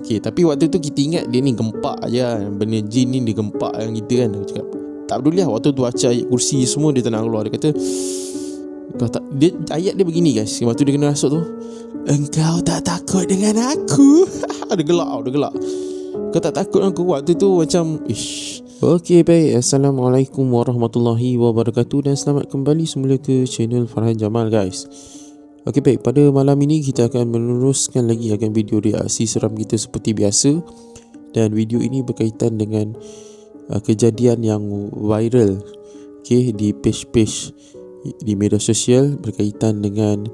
Okay, tapi waktu tu kita ingat dia ni gempak je kan. Benda jin ni dia gempak dengan kita kan. Aku cakap tak peduli lah. Waktu tu baca ayat kursi semua, dia tak nak keluar. Dia kata kau tak, dia, ayat dia begini guys. Waktu dia kena masuk tu, engkau tak takut dengan aku. Dia gelak tau, dia gelak. Kau tak takut dengan aku. Waktu tu macam ish. Okay, baik. Assalamualaikum warahmatullahi wabarakatuh. Dan selamat kembali semula ke channel Farhan Jamal guys. Okay, baik. Pada malam ini kita akan meneruskan lagi akan video reaksi seram kita seperti biasa. Dan video ini berkaitan dengan kejadian yang viral, okay, di page-page di media sosial berkaitan dengan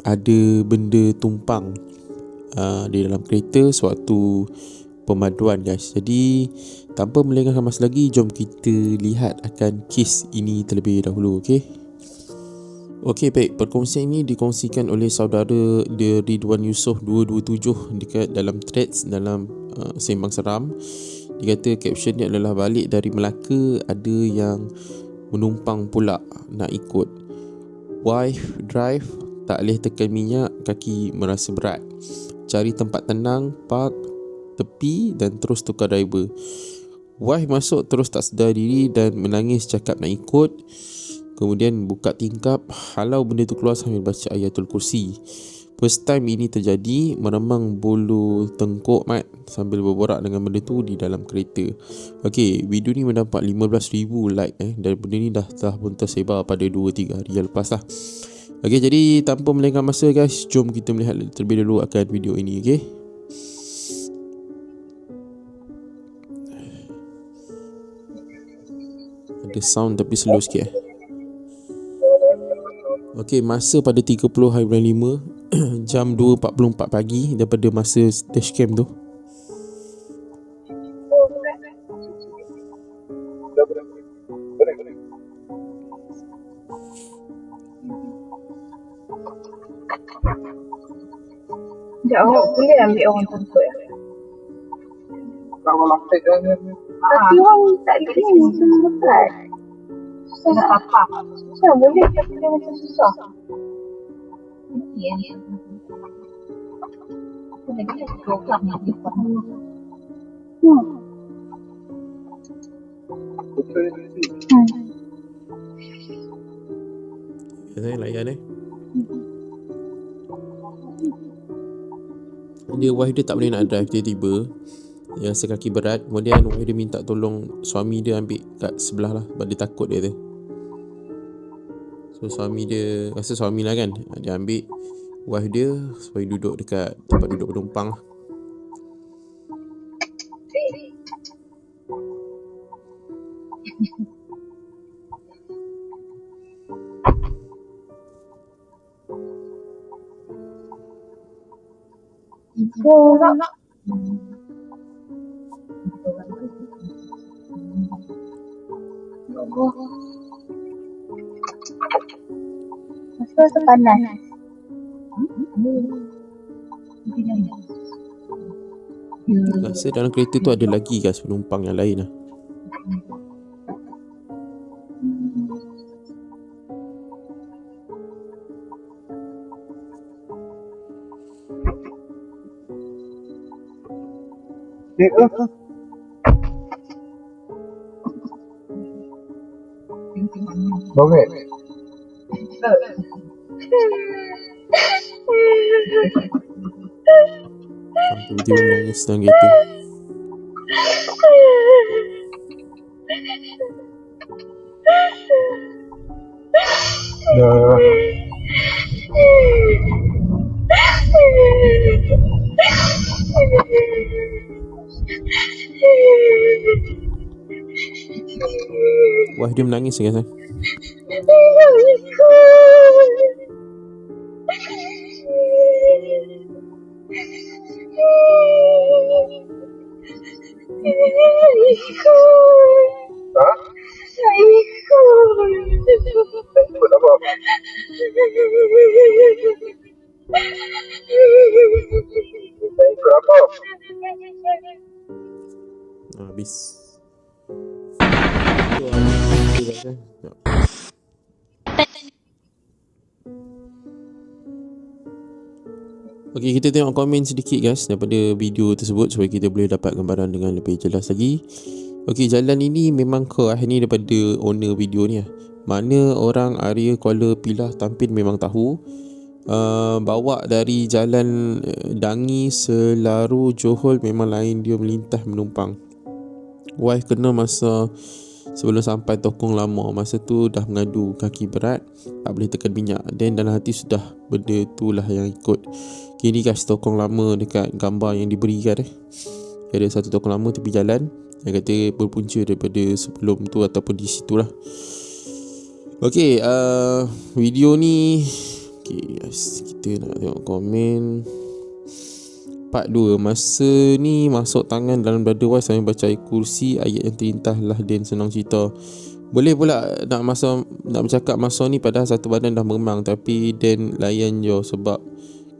ada benda tumpang di dalam kereta sewaktu pemaduan guys. Jadi tanpa melengahkan masa lagi, jom kita lihat akan kes ini terlebih dahulu. Okey, baik. Perkongsian ini dikongsikan oleh saudara Ridwan Yusof 227 dekat dalam threads dalam Sembang Seram. Dia kata caption dia adalah balik dari Melaka ada yang menumpang pula nak ikut. Wife drive tak boleh tekan minyak, kaki merasa berat. Cari tempat tenang, park tepi dan terus tukar driver. Wife masuk terus tak sedar diri dan menangis cakap nak ikut. Kemudian buka tingkap, halau benda tu keluar sambil baca ayatul kursi. First time ini terjadi, meremang bulu tengkuk mat sambil berborak dengan benda tu di dalam kereta. Okey, video ni mendapat 15,000 like dan benda ni dah pun tersebar pada 2-3 hari yang lepas lah. Okey, jadi tanpa melengahkan masa guys, jom kita melihat terlebih dahulu akan video ini. Okey, ada sound tapi slow sikit Okey, masa pada 30 hari bulan 5 jam 2.44 pagi daripada masa dashcam tu. Sekejap, awak boleh ambil orang tersebut ya? Kalau lapik kan. Tapi orang tak boleh ni, semua dekat. Susah nak apa? Susah, boleh tapi dia macam susah. Ya. Aku lagi ada program yang dia faham. Saya layan dia wife dia tak boleh nak drive, dia tiba dia rasa kaki berat. Kemudian wife dia minta tolong suami dia ambil kat sebelah lah sebab dia takut dia tu. So suami dia rasa suami lah kan, dia ambil wife dia supaya duduk dekat tempat duduk penumpang lah. Rasa panas. Rasa dalam kereta tu ada lagi guys penumpang yang lain lah. Banget. Tiba-tiba menangis dalam kereta. Wah, dia menangis guys. Habis. Okey, kita tengok komen sedikit guys daripada video tersebut supaya kita boleh dapat gambaran dengan lebih jelas lagi. Okey, jalan ini memang ni daripada owner video ni lah. Mana orang Arya Kuala Pilah Tampin memang tahu. Bawa dari jalan Dangi Selaru Johor memang lain, dia melintas menumpang. Wife kena masa sebelum sampai Tokong Lama. Masa tu dah mengadu kaki berat, tak boleh tekan minyak. Dan dalam hati sudah benda tu lah yang ikut. Kini guys, Tokong Lama dekat gambar yang diberikan ada satu Tokong Lama tepi jalan yang kata berpunca daripada sebelum tu ataupun di situ lah. Okay, video ni okay guys, kita nak tengok komen part 2. Masa ni masuk tangan dalam dada wife sambil baca ayat kursi, ayat yang terintah lah Dan senang cerita. Boleh pula nak bercakap masa ni padahal satu badan dah meremang, tapi Dan layan je sebab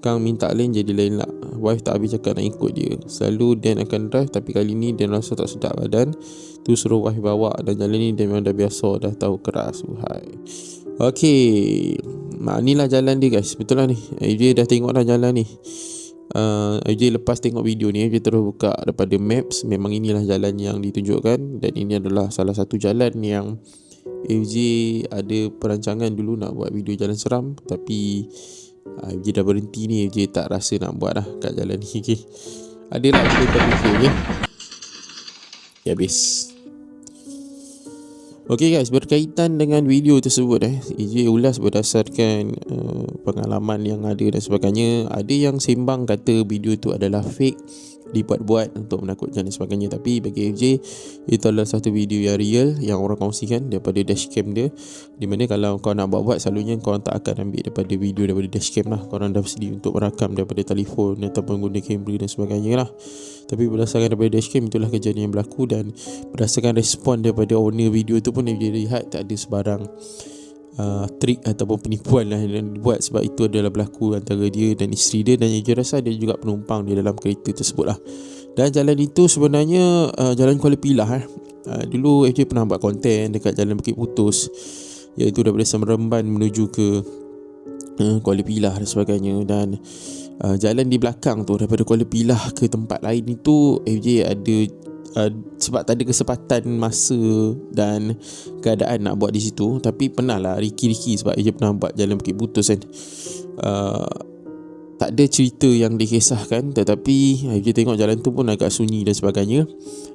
Kang minta lain jadi lain lah. Wife tak habis cakap nak ikut dia. Selalu Dan akan drive, tapi kali ni Dan rasa tak sedap badan, tu suruh wife bawa. Dan jalan ni Dan memang dah biasa, dah tahu keras. Okay, inilah jalan dia guys. Betul lah ni, AJ dah tengok dah jalan ni. AJ lepas tengok video ni, AJ terus buka daripada maps. Memang inilah jalan yang ditunjukkan. Dan ini adalah salah satu jalan yang AJ ada perancangan dulu nak buat video jalan seram, tapi AJ dah berhenti ni. AJ tak rasa nak buat dah kat jalan ni. Okay, adalah kita terfikir. Okay, habis. Okay guys, berkaitan dengan video tersebut AJ ulas berdasarkan pengalaman yang ada dan sebagainya. Ada yang sembang kata video tu adalah fake, dibuat-buat untuk menakutkan dan sebagainya. Tapi bagi AJ, itu adalah satu video yang real yang orang kongsikan daripada dashcam dia. Di mana kalau kau nak buat-buat, selalunya kau tak akan ambil daripada video daripada dashcam lah. Korang dah bersedia untuk merakam daripada telefon ataupun guna kamera dan sebagainya lah. Tapi berdasarkan daripada dashcam, itulah kejadian yang berlaku. Dan berdasarkan respon daripada owner video tu pun AJ lihat tak ada sebarang trik ataupun penipuan lah yang dibuat, sebab itu adalah berlaku antara dia dan isteri dia, dan AJ rasa dia juga penumpang di dalam kereta tersebut lah. Dan jalan itu sebenarnya Jalan Kuala Pilah dulu AJ pernah buat konten dekat Jalan Bukit Putus, iaitu daripada Semeremban menuju ke Kuala Pilah dan sebagainya. Dan jalan di belakang tu daripada Kuala Pilah ke tempat lain itu AJ ada sebab tak ada kesempatan masa dan keadaan nak buat di situ. Tapi pernah lah Riki sebab dia pernah buat Jalan Bukit Putus kan. Tak ada cerita yang dikisahkan, tetapi dia tengok jalan tu pun agak sunyi dan sebagainya.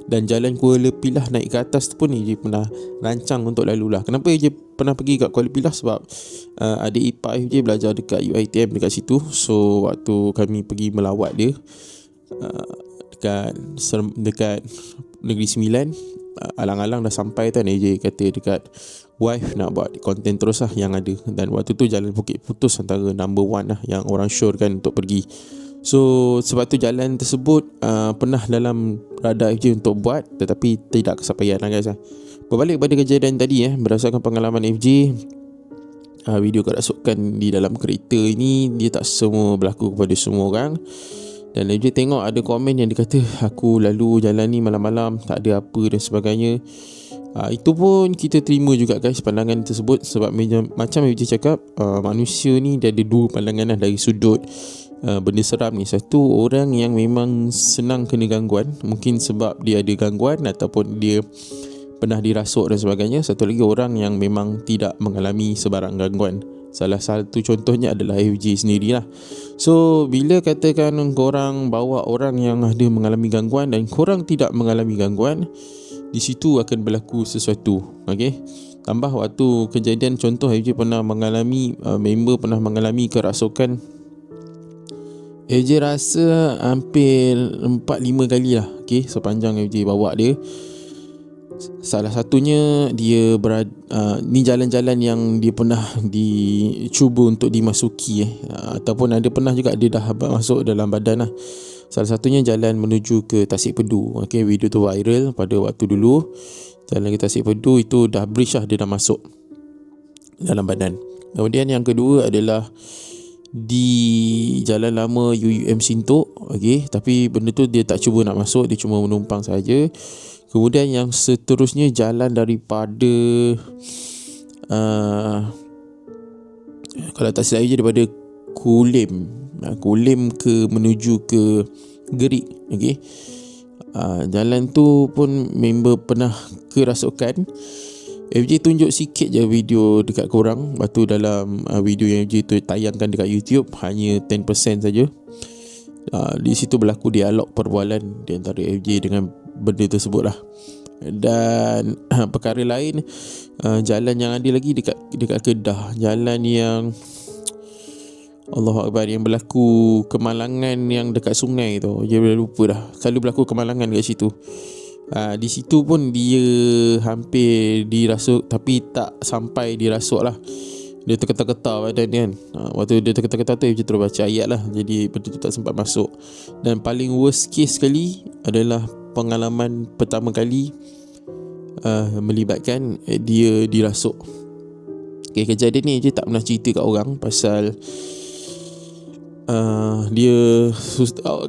Dan Jalan Kuala Pilah naik ke atas tu pun dia pernah rancang untuk lalu lah. Kenapa dia pernah pergi kat Kuala Pilah? Sebab adik ipar dia belajar dekat UiTM dekat situ. So waktu kami pergi melawat dia dekat Negeri Sembilan, alang-alang dah sampai tu, AJ kata dekat wife nak buat konten terus lah yang ada. Dan waktu tu Jalan Bukit Putus antara number 1 lah yang orang syorkan untuk pergi. So sebab tu jalan tersebut pernah dalam radar FJ untuk buat, tetapi tidak kesampaian lah guys. Berbalik pada kejadian tadi berdasarkan pengalaman FJ, video kerasukan di dalam kereta ini dia tak semua berlaku kepada semua orang. Dan FJ tengok ada komen yang dia kata, aku lalu jalan ni malam-malam tak ada apa dan sebagainya. Itu pun kita terima juga guys pandangan tersebut. Sebab macam FJ cakap, manusia ni dia ada dua pandangan lah dari sudut benda seram ni. Satu, orang yang memang senang kena gangguan, mungkin sebab dia ada gangguan ataupun dia pernah dirasuk dan sebagainya. Satu lagi, orang yang memang tidak mengalami sebarang gangguan. Salah satu contohnya adalah FJ sendirilah. So bila katakan korang bawa orang yang ada mengalami gangguan dan korang tidak mengalami gangguan, di situ akan berlaku sesuatu. Okay, tambah waktu kejadian contoh FJ pernah mengalami, member pernah mengalami kerasukan. FJ rasa hampir 4-5 kali lah, okay, sepanjang FJ bawa dia. Salah satunya dia ni jalan-jalan yang dia pernah dicuba untuk dimasuki ataupun ada pernah juga dia dah masuk dalam badan lah. Salah satunya jalan menuju ke Tasik Pedu. Okay, video tu viral pada waktu dulu. Jalan ke Tasik Pedu itu dah bridge lah, dia dah masuk dalam badan. Kemudian yang kedua adalah di Jalan Lama UUM Sintok. Okay, tapi benda tu dia tak cuba nak masuk, dia cuma menumpang saja. Kemudian yang seterusnya jalan daripada kalau tak silap je daripada Kulim. Kulim ke menuju ke Gerik. Okay. Jalan tu pun member pernah kerasukan. FJ tunjuk sikit je video dekat korang. Lepas tu dalam video yang FJ tu tayangkan dekat YouTube hanya 10% saja. Di situ berlaku dialog perbualan di antara FJ dengan benda tersebut lah. Dan perkara lain, jalan yang ada lagi dekat Kedah, jalan yang Allahu Akbar, yang berlaku kemalangan yang dekat sungai tu. Dia dah lupa dah. Selalu berlaku kemalangan kat situ. Di situ pun dia hampir dirasuk, tapi tak sampai dirasuk lah. Dia terketar-ketar badan dia kan. Waktu dia terketar-ketar tu, dia terus baca ayat lah. Jadi benda tu tak sempat masuk. Dan paling worst case sekali adalah pengalaman pertama kali melibatkan dia dirasuk. Okay, kejadian ni dia tak pernah cerita kat orang. Pasal dia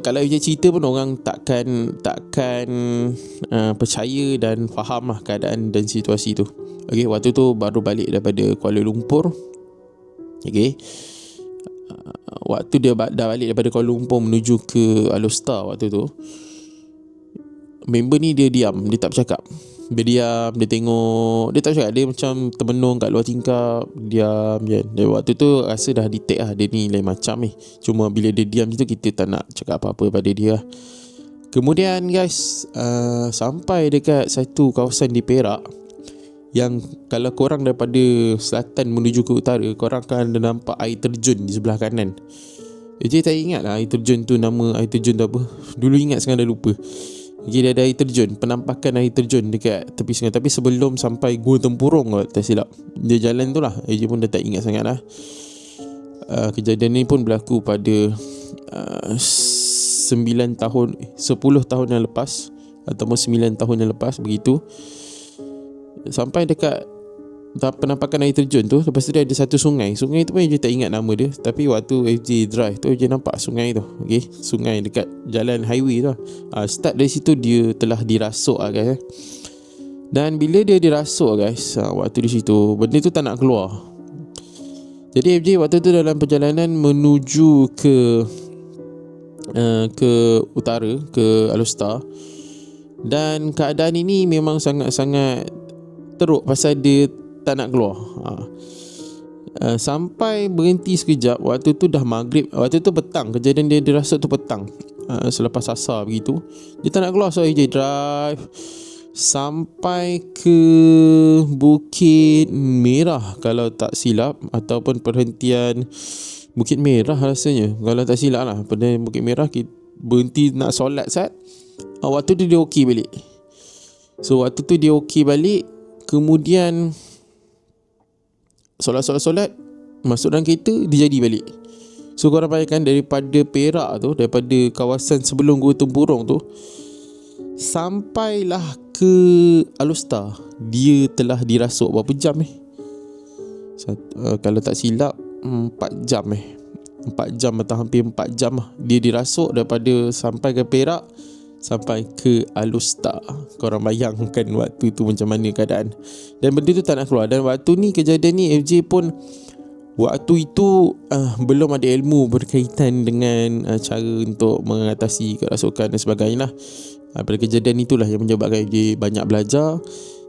kalau dia cerita pun orang takkan percaya dan faham lah keadaan dan situasi tu. Okay, waktu tu baru balik daripada Kuala Lumpur. Okay, waktu dia dah balik daripada Kuala Lumpur menuju ke Alostar, waktu tu member ni dia diam, dia tak bercakap. Dia diam, dia tengok, dia tak cakap, dia macam termenung kat luar tingkap, diam je. Dia waktu tu rasa dah detect lah, dia ni lain macam ni. Cuma bila dia diam je tu, kita tak nak cakap apa-apa pada dia. Kemudian guys, sampai dekat satu kawasan di Perak, yang kalau korang daripada selatan menuju ke utara, korang akan nampak air terjun di sebelah kanan. Jadi tak ingat lah air terjun tu, nama air terjun tu apa. Dulu ingat, sekarang dah lupa. Jadi ada air terjun, penampakan air terjun dekat tepi sungai. Tapi sebelum sampai Gua Tempurung, kalau tak silap, dia jalan tu lah. Dia pun dah tak ingat sangat lah. Kejadian ni pun berlaku pada 10 tahun yang lepas, ataupun 9 tahun yang lepas, begitu. Sampai dekat penampakan air terjun tu, lepas tu dia ada satu sungai. Sungai tu pun dia tak ingat nama dia. Tapi waktu FJ drive tu, dia nampak sungai tu. Okay, sungai dekat jalan highway tu. Start dari situ dia telah dirasuk lah guys. Dan bila dia dirasuk guys, waktu di situ benda tu tak nak keluar. Jadi FJ waktu tu dalam perjalanan menuju ke utara, ke Alostar. Dan keadaan ini memang sangat-sangat teruk pasal dia tak nak keluar. Sampai berhenti sekejap. Waktu tu dah maghrib. Waktu tu petang. Kejadian dia dirasuk tu petang, selepas asar begitu. Dia tak nak keluar, so dia drive sampai ke Bukit Merah kalau tak silap, ataupun perhentian Bukit Merah rasanya, kalau tak silap lah. Pada Bukit Merah kita berhenti nak solat saat. Waktu tu dia okey balik. So waktu tu dia okey balik. Kemudian solat, masuk dalam kereta, dia jadi balik. So korang bayangkan, daripada Perak tu, daripada kawasan sebelum Gua Tempurung tu, sampailah ke Alostar, dia telah dirasuk berapa jam kalau tak silap 4 jam 4 jam atau hampir 4 jam lah. Dia dirasuk daripada sampai ke Perak sampai ke Alostar. Korang bayangkan waktu tu macam mana keadaan. Dan benda tu tak nak keluar. Dan waktu ni, kejadian ni, FJ pun waktu itu belum ada ilmu berkaitan dengan cara untuk mengatasi kerasukan dan sebagainya lah. Pada kejadian itulah yang menyebabkan FJ banyak belajar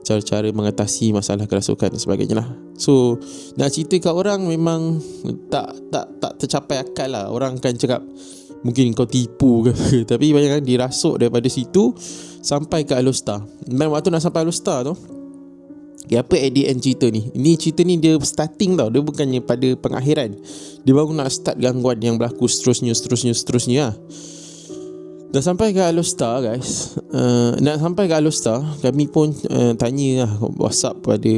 cara-cara mengatasi masalah kerasukan dan sebagainya lah. So nak cerita kat orang memang tak tercapai akal lah. Orang akan cakap mungkin kau tipu ke. Tapi bayangkan, dirasuk daripada situ sampai ke Alostar. Dan waktu nak sampai Alostar tu, apa at the end cerita ni? Ini cerita ni dia starting tau. Dia bukannya pada pengakhiran. Dia baru nak start gangguan yang berlaku seterusnya lah. Dah sampai ke Alostar guys. Nak sampai ke Alostar, kami pun tanya lah WhatsApp pada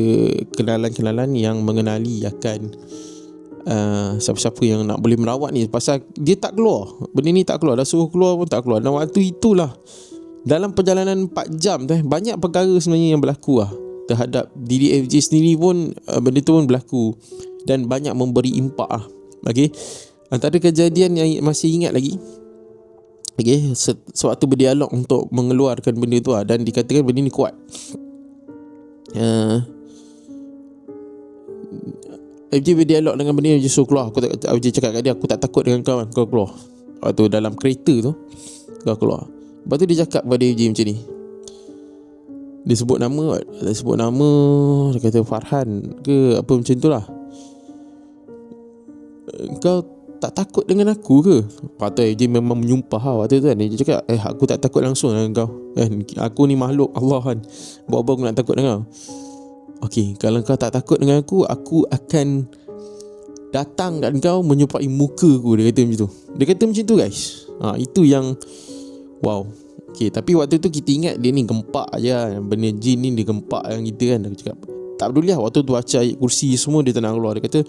kenalan-kenalan yang mengenali akan siapa-siapa yang nak boleh merawat ni. Pasal dia tak keluar. Benda ni tak keluar. Dah suruh keluar pun tak keluar. Dan waktu itulah, dalam perjalanan 4 jam tu, banyak perkara sebenarnya yang berlaku lah. Terhadap diri FJ sendiri pun benda tu pun berlaku. Dan banyak memberi impak lah. Okay, antara kejadian yang masih ingat lagi, okay, sewaktu berdialog untuk mengeluarkan benda tu lah. Dan dikatakan benda ni kuat. FJ berdialog dengan benda ni, suruh keluar. FJ cakap kat dia, aku tak takut dengan kau kan, kau keluar. Waktu dalam kereta tu, kau keluar. Lepas tu dia cakap pada FJ macam ni, dia sebut nama, dia kata Farhan ke apa macam tu lah. Kau tak takut dengan aku ke? Patut FJ memang menyumpah lah waktu tu kan. Dia cakap aku tak takut langsung dengan kau kan, aku ni makhluk Allah kan, buat apa aku nak takut dengan kau? Okey, kalau kau tak takut dengan aku akan datang kat kau menyupai muka aku. Dia kata macam tu. Dia kata macam tu guys. Itu yang wow. Okey, tapi waktu tu kita ingat dia ni gempak je. Benda jin ni dia gempak dengan kita kan. Aku cakap tak peduli lah. Waktu tu baca ayat kursi semua dia tak nak keluar. Dia kata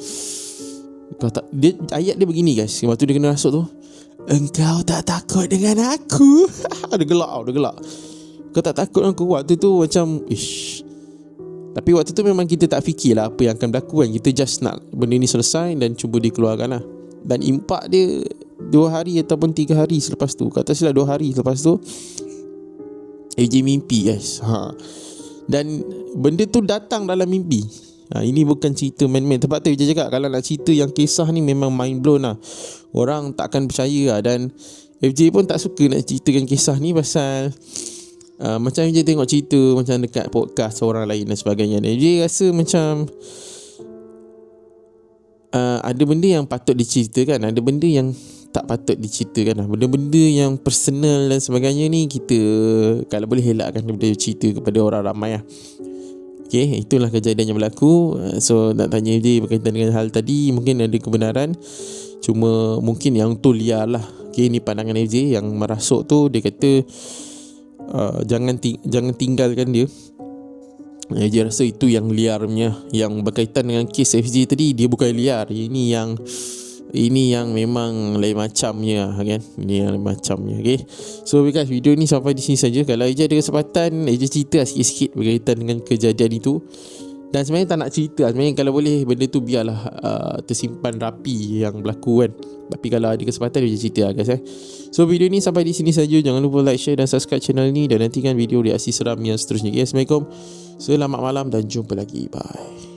ayat dia begini guys. Waktu dia kena rasuk tu, engkau tak takut dengan aku. Dia gelak. Kau tak takut dengan aku. Waktu tu macam tapi waktu tu memang kita tak fikir lah apa yang akan berlaku kan. Kita just nak benda ni selesai dan cuba dikeluarkan lah. Dan impak dia 2 hari ataupun 3 hari selepas tu, kata silap 2 hari selepas tu, AJ mimpi guys. Dan benda tu datang dalam mimpi. Ini bukan cerita main-main. Tempat tu AJ cakap, kalau nak cerita yang kisah ni memang mind blown lah. Orang takkan percaya lah. Dan FJ pun tak suka nak ceritakan kisah ni pasal macam je tengok cerita macam dekat podcast orang lain dan sebagainya. Dia rasa macam ada benda yang patut diceritakan, ada benda yang tak patut diceritakan lah. Benda-benda yang personal dan sebagainya ni kita kalau boleh elakkan daripada cerita kepada orang ramai lah. Okay, itulah kejadian yang berlaku. So nak tanya dia berkaitan dengan hal tadi, mungkin ada kebenaran, cuma mungkin yang tu liar lah. Okay, ni pandangan FJ yang merasuk tu. Dia kata jangan tinggalkan dia. Dia rasa itu yang liarnya. Yang berkaitan dengan kes FJ tadi, dia bukan liar. Ini yang memang lain macamnya kan. Ini yang lain macamnya. Okay, so guys, video ni sampai di sini saja. Kalau Eja ada kesempatan, Eja cerita sikit-sikit berkaitan dengan kejadian itu. Dan sebenarnya tak nak cerita, sebenarnya kalau boleh benda tu biarlah tersimpan rapi yang berlaku kan. Tapi kalau ada kesempatan dia cerita lah guys. So video ni sampai di sini saja. Jangan lupa like, share dan subscribe channel ni, dan nantikan video reaksi seram yang seterusnya. Assalamualaikum, selamat malam dan jumpa lagi. Bye.